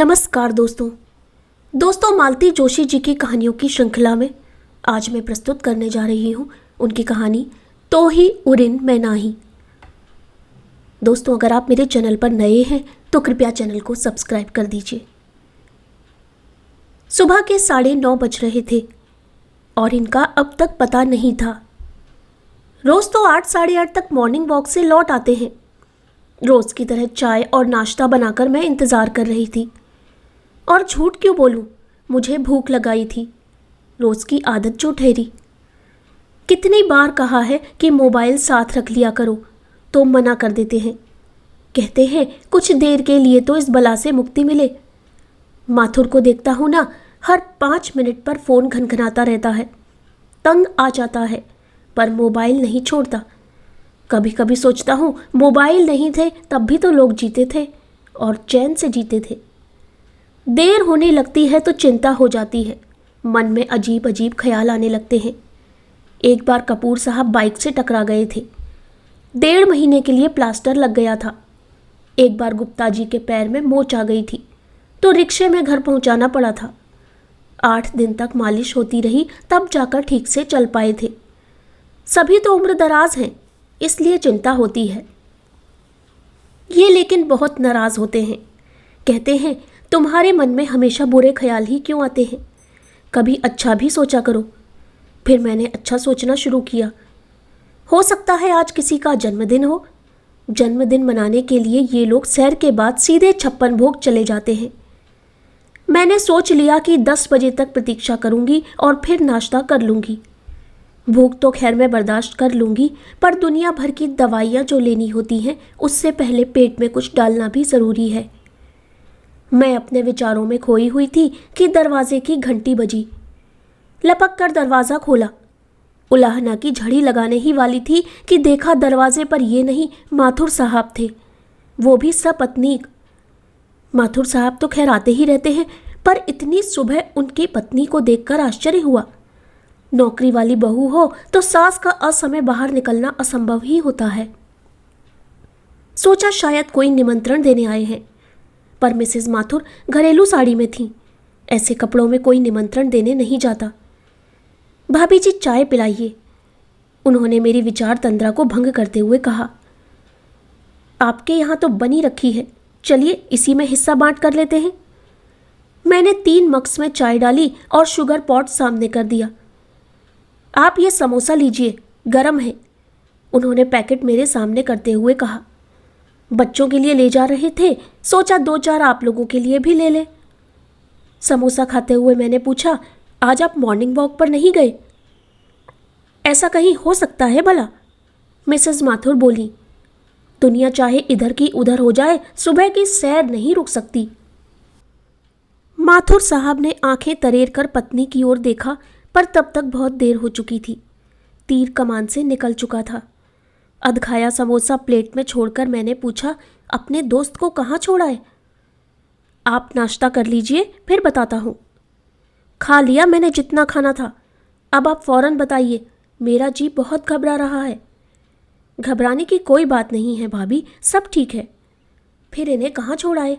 नमस्कार दोस्तों मालती जोशी जी की कहानियों की श्रृंखला में आज मैं प्रस्तुत करने जा रही हूँ उनकी कहानी तो ही उरिन मैं नाही। दोस्तों, अगर आप मेरे चैनल पर नए हैं तो कृपया चैनल को सब्सक्राइब कर दीजिए। सुबह के 9:30 बज रहे थे और इनका अब तक पता नहीं था। रोज़ तो 8 साढ़े 8 तक मॉर्निंग वॉक से लौट आते हैं। रोज़ की तरह चाय और नाश्ता बनाकर मैं इंतज़ार कर रही थी। और झूठ क्यों बोलूं, मुझे भूख लगाई थी। रोज़ की आदत जो ठहरी। कितनी बार कहा है कि मोबाइल साथ रख लिया करो, तो मना कर देते हैं। कहते हैं कुछ देर के लिए तो इस बला से मुक्ति मिले। माथुर को देखता हूं ना, हर 5 मिनट पर फ़ोन घनघनाता रहता है। तंग आ जाता है, पर मोबाइल नहीं छोड़ता। कभी कभी सोचता हूँ मोबाइल नहीं थे तब भी तो लोग जीते थे और चैन से जीते थे। देर होने लगती है तो चिंता हो जाती है। मन में अजीब अजीब ख्याल आने लगते हैं। एक बार कपूर साहब बाइक से टकरा गए थे। 1.5 महीने के लिए प्लास्टर लग गया था। एक बार गुप्ता जी के पैर में मोच आ गई थी तो रिक्शे में घर पहुंचाना पड़ा था। 8 दिन तक मालिश होती रही, तब जाकर ठीक से चल पाए थे। सभी तो उम्र दराज हैं, इसलिए चिंता होती है। ये लेकिन बहुत नाराज़ होते हैं। कहते हैं तुम्हारे मन में हमेशा बुरे ख्याल ही क्यों आते हैं, कभी अच्छा भी सोचा करो। फिर मैंने अच्छा सोचना शुरू किया। हो सकता है आज किसी का जन्मदिन हो। जन्मदिन मनाने के लिए ये लोग सैर के बाद सीधे 56 भोग चले जाते हैं। मैंने सोच लिया कि 10 बजे तक प्रतीक्षा करूंगी और फिर नाश्ता कर लूंगी। भूख तो खैर मैं बर्दाश्त कर लूंगी, पर दुनिया भर की दवाइयाँ जो लेनी होती हैं उससे पहले पेट में कुछ डालना भी ज़रूरी है। मैं अपने विचारों में खोई हुई थी कि दरवाजे की घंटी बजी। लपक कर दरवाज़ा खोला। उलाहना की झड़ी लगाने ही वाली थी कि देखा दरवाजे पर ये नहीं, माथुर साहब थे, वो भी सपत्नीक। माथुर साहब तो खैर आते ही रहते हैं, पर इतनी सुबह उनकी पत्नी को देखकर आश्चर्य हुआ। नौकरी वाली बहू हो तो सास का असमय बाहर निकलना असंभव ही होता है। सोचा शायद कोई निमंत्रण देने आए हैं, पर मिसेस माथुर घरेलू साड़ी में थीं। ऐसे कपड़ों में कोई निमंत्रण देने नहीं जाता। भाभी जी चाय पिलाइए, उन्होंने मेरी विचार तंद्रा को भंग करते हुए कहा। आपके यहाँ तो बनी रखी है, चलिए इसी में हिस्सा बांट कर लेते हैं। मैंने 3 मग्स में चाय डाली और शुगर पॉट सामने कर दिया। आप ये समोसा लीजिए, गरम है, उन्होंने पैकेट मेरे सामने करते हुए कहा। बच्चों के लिए ले जा रहे थे, सोचा 2-4 आप लोगों के लिए भी ले ले। समोसा खाते हुए मैंने पूछा, आज आप मॉर्निंग वॉक पर नहीं गए? ऐसा कहीं हो सकता है भला? मिसेस माथुर बोली। दुनिया चाहे इधर की उधर हो जाए, सुबह की सैर नहीं रुक सकती। माथुर साहब ने आंखें तरेर कर पत्नी की ओर देखा, पर तब तक बहुत देर हो चुकी थी। तीर कमान से निकल चुका था। अधखाया समोसा प्लेट में छोड़कर मैंने पूछा, अपने दोस्त को कहाँ छोड़ा है? आप नाश्ता कर लीजिए, फिर बताता हूँ। खा लिया मैंने जितना खाना था, अब आप फौरन बताइए, मेरा जी बहुत घबरा रहा है। घबराने की कोई बात नहीं है भाभी, सब ठीक है। फिर इन्हें कहाँ छोड़ा है?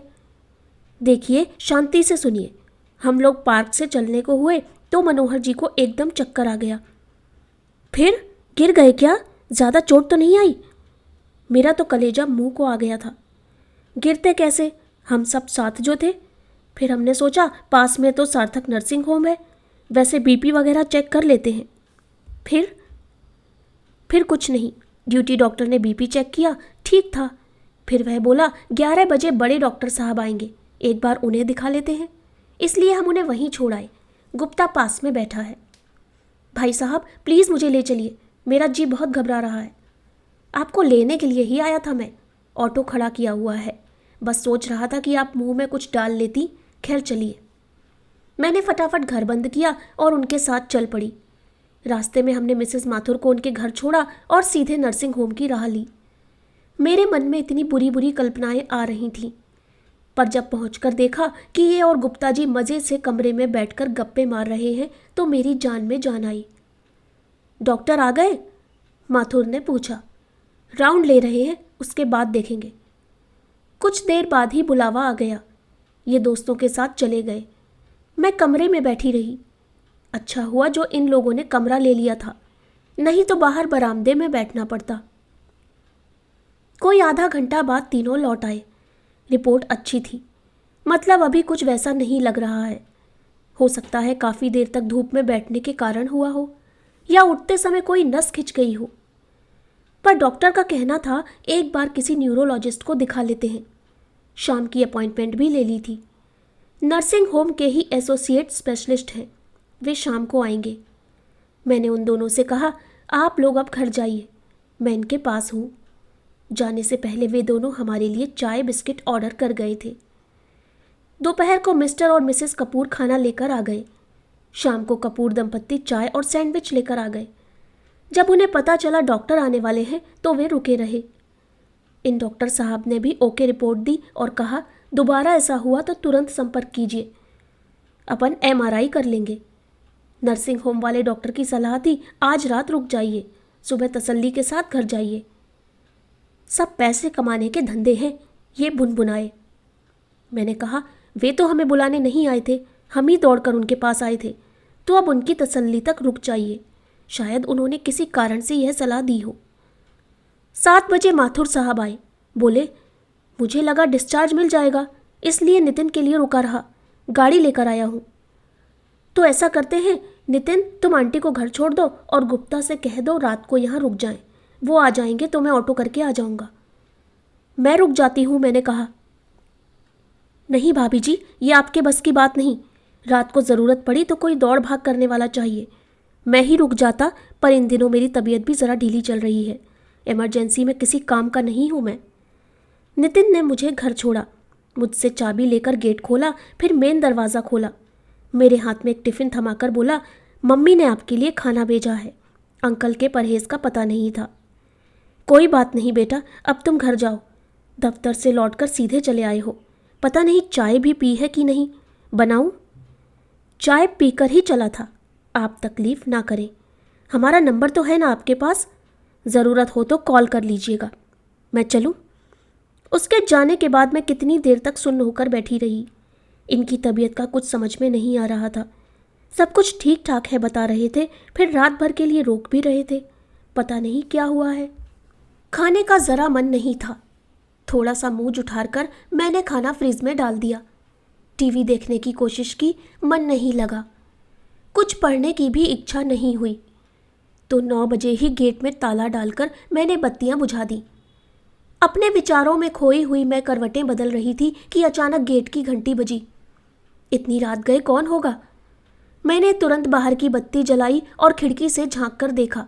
देखिए, शांति से सुनिए। हम लोग पार्क से चलने को हुए तो मनोहर जी को एकदम चक्कर आ गया। फिर गिर गए क्या? ज़्यादा चोट तो नहीं आई? मेरा तो कलेजा मुंह को आ गया था। गिरते कैसे, हम सब साथ जो थे। फिर हमने सोचा पास में तो सार्थक नर्सिंग होम है, वैसे बीपी वगैरह चेक कर लेते हैं। फिर कुछ नहीं, ड्यूटी डॉक्टर ने बीपी चेक किया, ठीक था। फिर वह बोला 11 बजे बड़े डॉक्टर साहब आएंगे, एक बार उन्हें दिखा लेते हैं। इसलिए हम उन्हें वहीं छोड़ाए। गुप्ता पास में बैठा है। भाई साहब प्लीज़ मुझे ले चलिए, मेरा जी बहुत घबरा रहा है। आपको लेने के लिए ही आया था मैं, ऑटो खड़ा किया हुआ है, बस सोच रहा था कि आप मुंह में कुछ डाल लेती। खैर चलिए। मैंने फटाफट घर बंद किया और उनके साथ चल पड़ी। रास्ते में हमने मिसेस माथुर को उनके घर छोड़ा और सीधे नर्सिंग होम की राह ली। मेरे मन में इतनी बुरी बुरी कल्पनाएं आ रही थीं, पर जब पहुंचकर देखा कि ये और गुप्ता जी मज़े से कमरे में बैठकर गप्पे मार रहे हैं तो मेरी जान में जान आई। डॉक्टर आ गए? माथुर ने पूछा। राउंड ले रहे हैं, उसके बाद देखेंगे। कुछ देर बाद ही बुलावा आ गया। ये दोस्तों के साथ चले गए। मैं कमरे में बैठी रही। अच्छा हुआ जो इन लोगों ने कमरा ले लिया था, नहीं तो बाहर बरामदे में बैठना पड़ता। कोई आधा घंटा बाद तीनों लौट आए। रिपोर्ट अच्छी थी, मतलब अभी कुछ वैसा नहीं लग रहा है। हो सकता है काफ़ी देर तक धूप में बैठने के कारण हुआ हो, या उठते समय कोई नस खिंच गई हो। पर डॉक्टर का कहना था एक बार किसी न्यूरोलॉजिस्ट को दिखा लेते हैं। शाम की अपॉइंटमेंट भी ले ली थी। नर्सिंग होम के ही एसोसिएट स्पेशलिस्ट हैं, वे शाम को आएंगे। मैंने उन दोनों से कहा, आप लोग अब घर जाइए, मैं इनके पास हूँ। जाने से पहले वे दोनों हमारे लिए चाय बिस्किट ऑर्डर कर गए थे। दोपहर को मिस्टर और मिसेस कपूर खाना लेकर आ गए। शाम को कपूर दंपत्ति चाय और सैंडविच लेकर आ गए। जब उन्हें पता चला डॉक्टर आने वाले हैं तो वे रुके रहे। इन डॉक्टर साहब ने भी ओके रिपोर्ट दी और कहा, दोबारा ऐसा हुआ तो तुरंत संपर्क कीजिए, अपन MRI कर लेंगे। नर्सिंग होम वाले डॉक्टर की सलाह थी, आज रात रुक जाइए, सुबह तसल्ली के साथ घर जाइए। सब पैसे कमाने के धंधे हैं, ये बुनबुनाए। मैंने कहा, वे तो हमें बुलाने नहीं आए थे, हम ही दौड़कर उनके पास आए थे, तो अब उनकी तसल्ली तक रुक जाइए। शायद उन्होंने किसी कारण से यह सलाह दी हो। 7 बजे माथुर साहब आए। बोले, मुझे लगा डिस्चार्ज मिल जाएगा, इसलिए नितिन के लिए रुका रहा, गाड़ी लेकर आया हूँ। तो ऐसा करते हैं नितिन, तुम आंटी को घर छोड़ दो और गुप्ता से कह दो रात को यहाँ रुक जाएं। वो आ जाएंगे तो मैं ऑटो करके आ जाऊँगा। मैं रुक जाती हूँ, मैंने कहा। नहीं भाभी जी, ये आपके बस की बात नहीं। रात को ज़रूरत पड़ी तो कोई दौड़ भाग करने वाला चाहिए। मैं ही रुक जाता, पर इन दिनों मेरी तबीयत भी ज़रा ढीली चल रही है। इमरजेंसी में किसी काम का नहीं हूँ मैं। नितिन ने मुझे घर छोड़ा, मुझसे चाबी लेकर गेट खोला, फिर मेन दरवाज़ा खोला। मेरे हाथ में एक टिफ़िन थमाकर बोला, मम्मी ने आपके लिए खाना भेजा है। अंकल के परहेज़ का पता नहीं था। कोई बात नहीं बेटा, अब तुम घर जाओ। दफ्तर से लौटकर सीधे चले आए हो, पता नहीं चाय भी पी है कि नहीं, बनाऊं? चाय पीकर ही चला था। आप तकलीफ़ ना करें, हमारा नंबर तो है ना आपके पास, ज़रूरत हो तो कॉल कर लीजिएगा। मैं चलूं? उसके जाने के बाद मैं कितनी देर तक सुन्न होकर बैठी रही। इनकी तबीयत का कुछ समझ में नहीं आ रहा था। सब कुछ ठीक ठाक है बता रहे थे, फिर रात भर के लिए रोक भी रहे थे। पता नहीं क्या हुआ है। खाने का ज़रा मन नहीं था। थोड़ा सा मुंह जुठारकर मैंने खाना फ्रिज में डाल दिया। टीवी देखने की कोशिश की, मन नहीं लगा। कुछ पढ़ने की भी इच्छा नहीं हुई। तो 9 बजे ही गेट में ताला डालकर मैंने बत्तियां बुझा दी। अपने विचारों में खोई हुई मैं करवटें बदल रही थी कि अचानक गेट की घंटी बजी। इतनी रात गए कौन होगा? मैंने तुरंत बाहर की बत्ती जलाई और खिड़की से झांक कर देखा।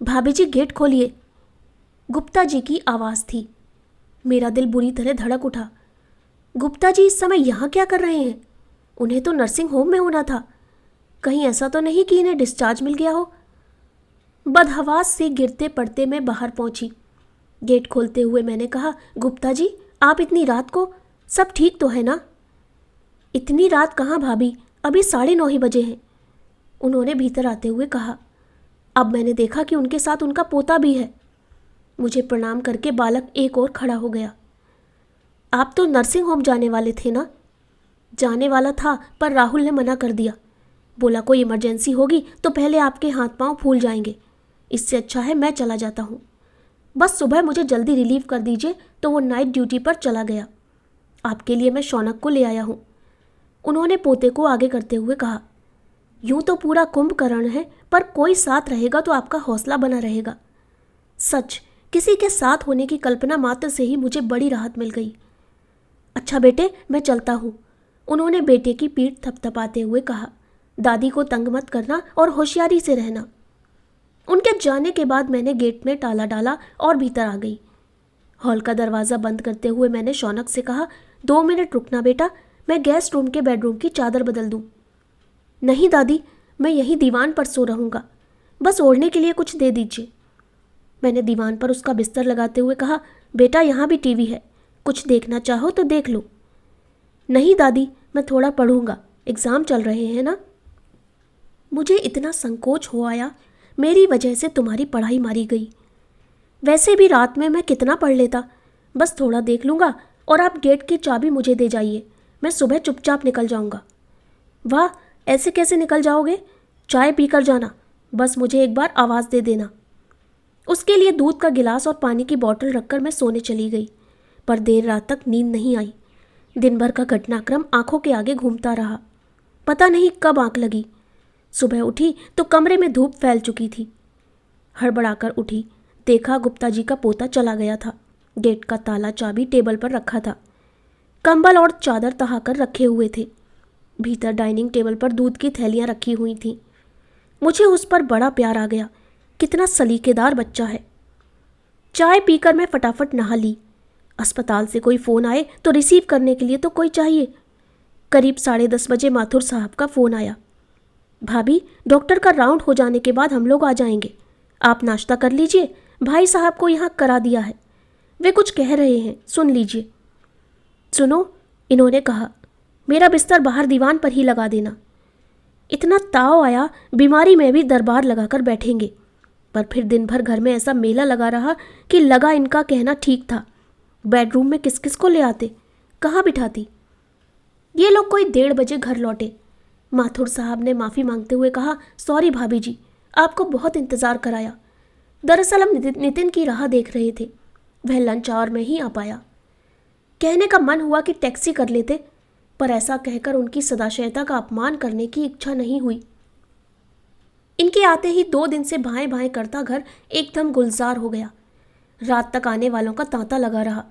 भाभी जी, गेट खोलिए। गुप्ता जी की आवाज़ थी। मेरा दिल बुरी तरह धड़क उठा। गुप्ता जी इस समय यहाँ क्या कर रहे हैं? उन्हें तो नर्सिंग होम में होना था। कहीं ऐसा तो नहीं कि इन्हें डिस्चार्ज मिल गया हो? बदहवास से गिरते पड़ते मैं बाहर पहुंची। गेट खोलते हुए मैंने कहा, गुप्ता जी, आप इतनी रात को, सब ठीक तो है ना? इतनी रात कहाँ भाभी, अभी 9:30 ही बजे हैं, उन्होंने भीतर आते हुए कहा। अब मैंने देखा कि उनके साथ उनका पोता भी है। मुझे प्रणाम करके बालक एक और खड़ा हो गया। आप तो नर्सिंग होम जाने वाले थे ना? जाने वाला था, पर राहुल ने मना कर दिया। बोला कोई इमरजेंसी होगी तो पहले आपके हाथ पांव फूल जाएंगे, इससे अच्छा है मैं चला जाता हूँ। बस सुबह मुझे जल्दी रिलीव कर दीजिए। तो वो नाइट ड्यूटी पर चला गया। आपके लिए मैं शौनक को ले आया हूँ, उन्होंने पोते को आगे करते हुए कहा। यूं तो पूरा कुंभकर्ण है, पर कोई साथ रहेगा तो आपका हौसला बना रहेगा। सच, किसी के साथ होने की कल्पना मात्र से ही मुझे बड़ी राहत मिल गई। अच्छा बेटे, मैं चलता हूँ, उन्होंने बेटे की पीठ थपथपाते हुए कहा। दादी को तंग मत करना और होशियारी से रहना। उनके जाने के बाद मैंने गेट में ताला डाला और भीतर आ गई। हॉल का दरवाज़ा बंद करते हुए मैंने शौनक से कहा, 2 मिनट रुकना बेटा, मैं गेस्ट रूम के बेडरूम की चादर बदल दूँ। नहीं दादी, मैं यहीं दीवान पर सो रहूँगा, बस ओढ़ने के लिए कुछ दे दीजिए। मैंने दीवान पर उसका बिस्तर लगाते हुए कहा, बेटा यहाँ भी टीवी है, कुछ देखना चाहो तो देख लो। नहीं दादी, मैं थोड़ा पढ़ूँगा, एग्ज़ाम चल रहे हैं ना। मुझे इतना संकोच हो आया, मेरी वजह से तुम्हारी पढ़ाई मारी गई। वैसे भी रात में मैं कितना पढ़ लेता, बस थोड़ा देख लूँगा और आप गेट की चाबी मुझे दे जाइए, मैं सुबह चुपचाप निकल जाऊंगा। वाह, ऐसे कैसे निकल जाओगे? चाय पीकर जाना, बस मुझे एक बार आवाज़ दे देना। उसके लिए दूध का गिलास और पानी की बोतल रखकर मैं सोने चली गई, पर देर रात तक नींद नहीं आई। दिन भर का घटनाक्रम आंखों के आगे घूमता रहा। पता नहीं कब आंख लगी। सुबह उठी तो कमरे में धूप फैल चुकी थी। हड़बड़ाकर उठी, देखा गुप्ता जी का पोता चला गया था। गेट का ताला चाबी टेबल पर रखा था। कंबल और चादर तहाकर रखे हुए थे। भीतर डाइनिंग टेबल पर दूध की थैलियां रखी हुई थीं। मुझे उस पर बड़ा प्यार आ गया। कितना सलीकेदार बच्चा है। चाय पीकर मैं फटाफट नहा ली। अस्पताल से कोई फ़ोन आए तो रिसीव करने के लिए तो कोई चाहिए। करीब 10:30 बजे माथुर साहब का फ़ोन आया। भाभी, डॉक्टर का राउंड हो जाने के बाद हम लोग आ जाएंगे। आप नाश्ता कर लीजिए, भाई साहब को यहाँ करा दिया है। वे कुछ कह रहे हैं, सुन लीजिए। सुनो, इन्होंने कहा, मेरा बिस्तर बाहर दीवान पर ही लगा देना। इतना ताव आया, बीमारी में भी दरबार लगाकर बैठेंगे। पर फिर दिन भर घर में ऐसा मेला लगा रहा कि लगा इनका कहना ठीक था। बेडरूम में किस किस को ले आते, कहाँ बिठाती। ये लोग कोई 1:30 बजे घर लौटे। माथुर साहब ने माफ़ी मांगते हुए कहा, सॉरी भाभी जी, आपको बहुत इंतज़ार कराया। दरअसल हम नितिन की राह देख रहे थे। वह लंच आवर में ही आ पाया। कहने का मन हुआ कि टैक्सी कर लेते, पर ऐसा कहकर उनकी सदाशयता का अपमान करने की इच्छा नहीं हुई। इनके आते ही 2 दिन से भाएं भाएं करता घर एकदम गुलजार हो गया। रात तक आने वालों का तांता लगा रहा।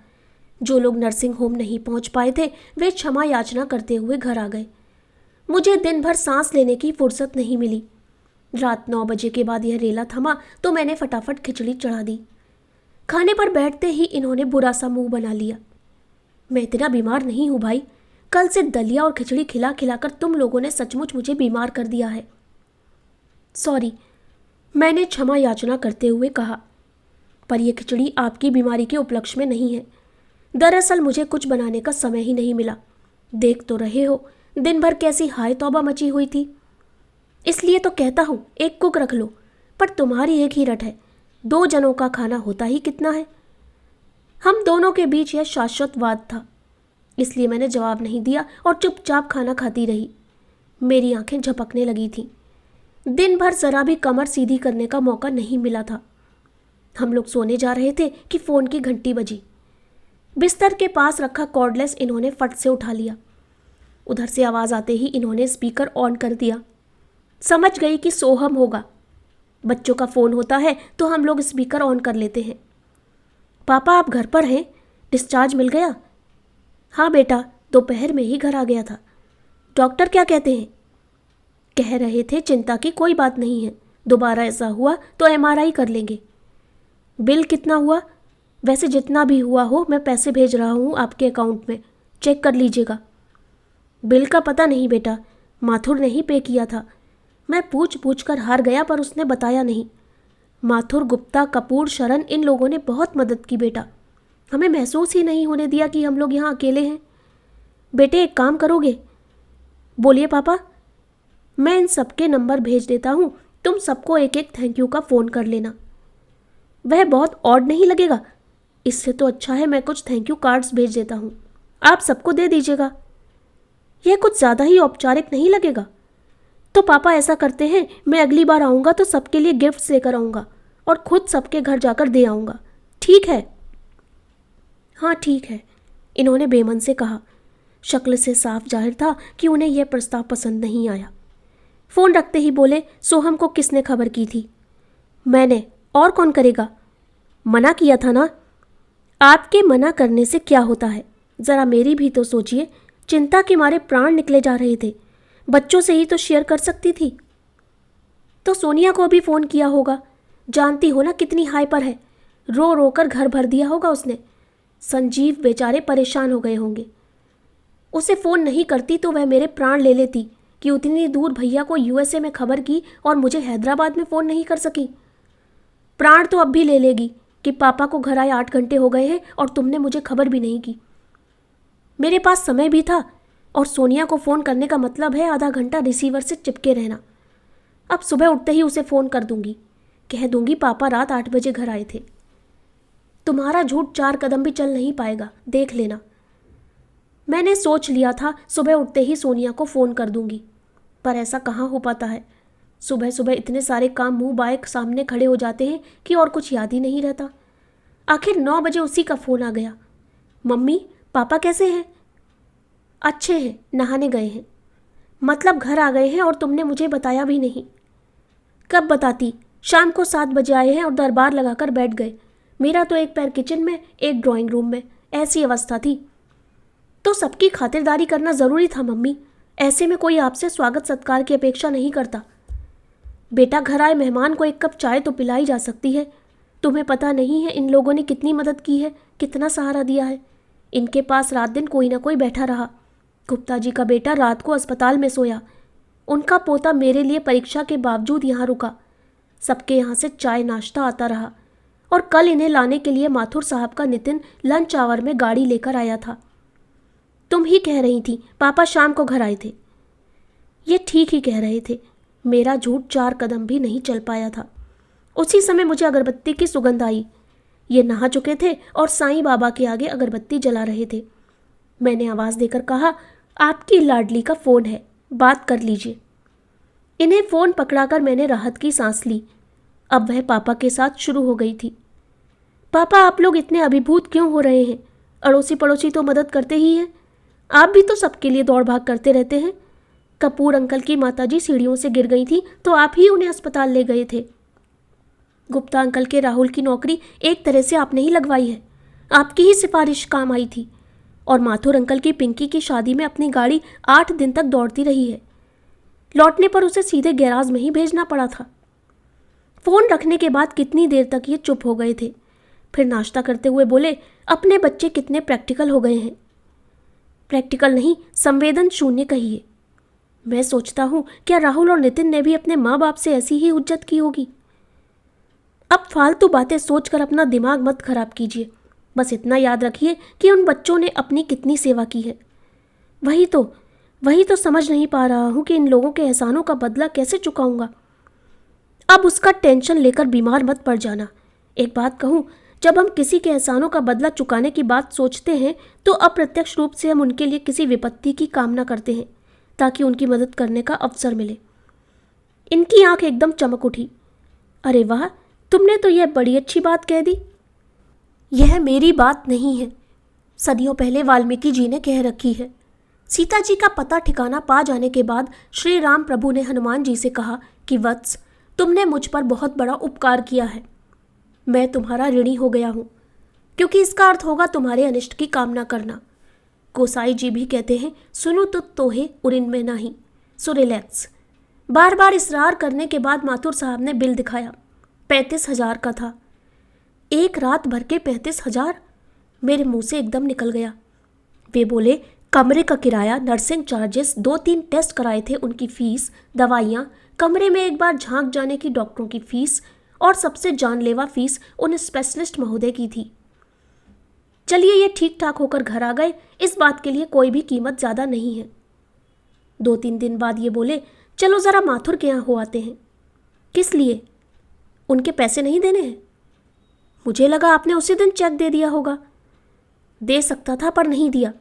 जो लोग नर्सिंग होम नहीं पहुंच पाए थे वे क्षमा याचना करते हुए घर आ गए। मुझे दिन भर सांस लेने की फुर्सत नहीं मिली। रात 9 बजे के बाद यह रेला थमा तो मैंने फटाफट खिचड़ी चढ़ा दी। खाने पर बैठते ही इन्होंने बुरा सा मुंह बना लिया। मैं इतना बीमार नहीं हूँ भाई। कल से दलिया और खिचड़ी खिला खिलाकर तुम लोगों ने सचमुच मुझे बीमार कर दिया है। सॉरी, मैंने क्षमा याचना करते हुए कहा, पर यह खिचड़ी आपकी बीमारी के उपलक्ष्य में नहीं है। दरअसल मुझे कुछ बनाने का समय ही नहीं मिला। देख तो रहे हो दिन भर कैसी हाय तौबा मची हुई थी। इसलिए तो कहता हूँ एक कुक रख लो, पर तुम्हारी एक ही रट है। 2 जनों का खाना होता ही कितना है। हम दोनों के बीच यह शाश्वत वाद था। इसलिए मैंने जवाब नहीं दिया और चुपचाप खाना खाती रही। मेरी आंखें झपकने लगी थीं। दिन भर जरा भी कमर सीधी करने का मौका नहीं मिला था। हम लोग सोने जा रहे थे कि फ़ोन की घंटी बजी। बिस्तर के पास रखा कॉर्डलेस इन्होंने फट से उठा लिया। उधर से आवाज़ आते ही इन्होंने स्पीकर ऑन कर दिया। समझ गई कि सोहम होगा। बच्चों का फ़ोन होता है तो हम लोग स्पीकर ऑन कर लेते हैं। पापा, आप घर पर हैं? डिस्चार्ज मिल गया? हाँ बेटा, दोपहर में ही घर आ गया था। डॉक्टर क्या कहते हैं? कह रहे थे चिंता की कोई बात नहीं है, दोबारा ऐसा हुआ तो MRI कर लेंगे। बिल कितना हुआ? वैसे जितना भी हुआ हो मैं पैसे भेज रहा हूँ आपके अकाउंट में, चेक कर लीजिएगा। बिल का पता नहीं बेटा, माथुर ने ही पे किया था। मैं पूछ कर हार गया पर उसने बताया नहीं। माथुर, गुप्ता, कपूर, शरण, इन लोगों ने बहुत मदद की बेटा। हमें महसूस ही नहीं होने दिया कि हम लोग यहाँ अकेले हैं। बेटे एक काम करोगे? बोलिए पापा। मैं इन सबके नंबर भेज देता हूँ, तुम सबको एक एक थैंक यू का फ़ोन कर लेना। वह बहुत ऑड नहीं लगेगा? इससे तो अच्छा है मैं कुछ थैंक यू कार्ड्स भेज देता हूँ, आप सबको दे दीजिएगा। यह कुछ ज़्यादा ही औपचारिक नहीं लगेगा? तो पापा ऐसा करते हैं, मैं अगली बार आऊँगा तो सबके लिए गिफ्ट्स लेकर आऊँगा और खुद सबके घर जाकर दे आऊँगा, ठीक है? हाँ ठीक है, इन्होंने बेमन से कहा। शक्ल से साफ जाहिर था कि उन्हें यह प्रस्ताव पसंद नहीं आया। फ़ोन रखते ही बोले, सोहम को किसने खबर की थी? मैंने, और कौन करेगा? मना किया था ना। आपके मना करने से क्या होता है, ज़रा मेरी भी तो सोचिए। चिंता के मारे प्राण निकले जा रहे थे, बच्चों से ही तो शेयर कर सकती थी। तो सोनिया को भी फ़ोन किया होगा, जानती हो ना कितनी हाइपर है। रो रो कर घर भर दिया होगा उसने। संजीव बेचारे परेशान हो गए होंगे। उसे फ़ोन नहीं करती तो वह मेरे प्राण ले लेती कि उतनी दूर भैया को USA में खबर की और मुझे हैदराबाद में फ़ोन नहीं कर सकी। प्राण तो अब भी ले लेगी कि पापा को घर आए 8 घंटे हो गए हैं और तुमने मुझे खबर भी नहीं की। मेरे पास समय भी था और सोनिया को फ़ोन करने का मतलब है आधा घंटा रिसीवर से चिपके रहना। अब सुबह उठते ही उसे फ़ोन कर दूंगी, कह दूंगी पापा रात 8 बजे घर आए थे। तुम्हारा झूठ 4 कदम भी चल नहीं पाएगा, देख लेना। मैंने सोच लिया था सुबह उठते ही सोनिया को फ़ोन कर दूंगी, पर ऐसा कहाँ हो पाता है। सुबह सुबह इतने सारे काम मुंह बाएं सामने खड़े हो जाते हैं कि और कुछ याद ही नहीं रहता। आखिर 9 बजे उसी का फ़ोन आ गया। मम्मी, पापा कैसे हैं? अच्छे हैं, नहाने गए हैं। मतलब घर आ गए हैं और तुमने मुझे बताया भी नहीं। कब बताती, शाम को 7 बजे आए हैं और दरबार लगाकर बैठ गए। मेरा तो एक पैर किचन में, एक ड्राइंग रूम में, ऐसी अवस्था थी। तो सबकी खातिरदारी करना ज़रूरी था मम्मी। ऐसे में कोई आपसे स्वागत सत्कार की अपेक्षा नहीं करता। बेटा, घर आए मेहमान को एक कप चाय तो पिलाई जा सकती है। तुम्हें पता नहीं है इन लोगों ने कितनी मदद की है, कितना सहारा दिया है। इनके पास रात दिन कोई ना कोई बैठा रहा। गुप्ता जी का बेटा रात को अस्पताल में सोया। उनका पोता मेरे लिए परीक्षा के बावजूद यहाँ रुका। सबके यहाँ से चाय नाश्ता आता रहा। और कल इन्हें लाने के लिए माथुर साहब का नितिन लंच आवर में गाड़ी लेकर आया था। तुम ही कह रही थी पापा शाम को घर आए थे। ये ठीक ही कह रहे थे। मेरा झूठ 4 कदम भी नहीं चल पाया था। उसी समय मुझे अगरबत्ती की सुगंध आई। ये नहा चुके थे और साईं बाबा के आगे अगरबत्ती जला रहे थे। मैंने आवाज़ देकर कहा, आपकी लाडली का फ़ोन है, बात कर लीजिए। इन्हें फ़ोन पकड़ाकर मैंने राहत की सांस ली। अब वह पापा के साथ शुरू हो गई थी। पापा, आप लोग इतने अभिभूत क्यों हो रहे हैं? अड़ोसी पड़ोसी तो मदद करते ही हैं। आप भी तो सबके लिए दौड़ भाग करते रहते हैं। कपूर अंकल की माताजी सीढ़ियों से गिर गई थी तो आप ही उन्हें अस्पताल ले गए थे। गुप्ता अंकल के राहुल की नौकरी एक तरह से आपने ही लगवाई है। आपकी ही सिफारिश काम आई थी। और माथुर अंकल की पिंकी की शादी में अपनी गाड़ी 8 दिन तक दौड़ती रही है। लौटने पर उसे सीधे गैराज में ही भेजना पड़ा था। फ़ोन रखने के बाद कितनी देर तक ये चुप हो गए थे। फिर नाश्ता करते हुए बोले, अपने बच्चे कितने प्रैक्टिकल हो गए हैं। प्रैक्टिकल नहीं, संवेदन शून्य कहिए। मैं सोचता हूँ क्या राहुल और नितिन ने भी अपने माँ बाप से ऐसी ही हुज्जत की होगी। अब फालतू बातें सोचकर अपना दिमाग मत खराब कीजिए। बस इतना याद रखिए कि उन बच्चों ने अपनी कितनी सेवा की है। वही तो समझ नहीं पा रहा हूँ कि इन लोगों के एहसानों का बदला कैसे चुकाऊंगा। अब उसका टेंशन लेकर बीमार मत पड़ जाना। एक बात कहूँ, जब हम किसी के एहसानों का बदला चुकाने की बात सोचते हैं तो अप्रत्यक्ष रूप से हम उनके लिए किसी विपत्ति की कामना करते हैं ताकि उनकी मदद करने का अवसर मिले। इनकी आंख एकदम चमक उठी। अरे वाह, तुमने तो यह बड़ी अच्छी बात कह दी। यह मेरी बात नहीं है, सदियों पहले वाल्मीकि जी ने कह रखी है। सीता जी का पता ठिकाना पा जाने के बाद श्री राम प्रभु ने हनुमान जी से कहा कि वत्स, तुमने मुझ पर बहुत बड़ा उपकार किया है। मैं तुम्हारा ऋणी हो गया हूँ, क्योंकि इसका अर्थ होगा तुम्हारे अनिष्ट की कामना करना। गोसाई जी भी कहते हैं, सुनो तो तोहे उरिन में नहीं, सो रिलैक्स। बार बार इसरार करने के बाद माथुर साहब ने बिल दिखाया। 35,000 का था। एक रात भर के 35,000 मेरे मुंह से एकदम निकल गया। वे बोले, कमरे का किराया, नर्सिंग चार्जेस, 2-3 टेस्ट कराए थे उनकी फीस, दवाइयाँ, कमरे में एक बार झांक जाने की डॉक्टरों की फीस और सबसे जानलेवा फीस उन स्पेशलिस्ट महोदय की थी। चलिए ये ठीक ठाक होकर घर आ गए, इस बात के लिए कोई भी कीमत ज़्यादा नहीं है। 2-3 दिन बाद ये बोले, चलो ज़रा माथुर के यहाँ हो आते हैं। किस लिए? उनके पैसे नहीं देने हैं। मुझे लगा आपने उसी दिन चेक दे दिया होगा। दे सकता था पर नहीं दिया,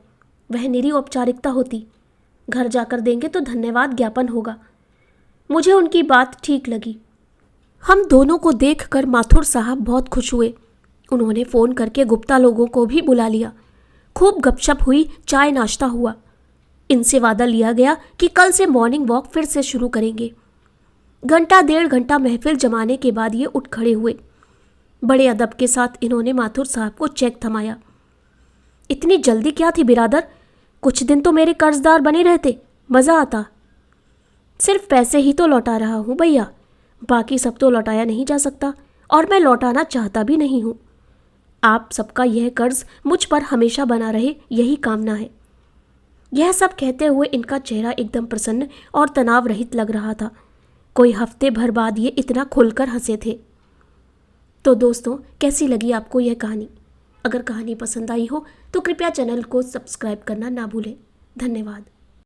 वह निरी औपचारिकता होती। घर जाकर देंगे तो धन्यवाद ज्ञापन होगा। मुझे उनकी बात ठीक लगी। हम दोनों को देखकर माथुर साहब बहुत खुश हुए। उन्होंने फ़ोन करके गुप्ता लोगों को भी बुला लिया। खूब गपशप हुई, चाय नाश्ता हुआ। इनसे वादा लिया गया कि कल से मॉर्निंग वॉक फिर से शुरू करेंगे। घंटा 1.5 घंटा महफिल जमाने के बाद ये उठ खड़े हुए। बड़े अदब के साथ इन्होंने माथुर साहब को चेक थमाया। इतनी जल्दी क्या थी बिरादर? कुछ दिन तो मेरे कर्जदार बने रहते, मज़ा आता। सिर्फ पैसे ही तो लौटा रहा हूँ भैया, बाकी सब तो लौटाया नहीं जा सकता और मैं लौटाना चाहता भी नहीं हूँ। आप सबका यह कर्ज मुझ पर हमेशा बना रहे, यही कामना है। यह सब कहते हुए इनका चेहरा एकदम प्रसन्न और तनाव रहित लग रहा था। कोई हफ्ते भर बाद ये इतना खुलकर हंसे थे। तो दोस्तों, कैसी लगी आपको यह कहानी? अगर कहानी पसंद आई हो तो कृपया चैनल को सब्सक्राइब करना ना भूलें। धन्यवाद।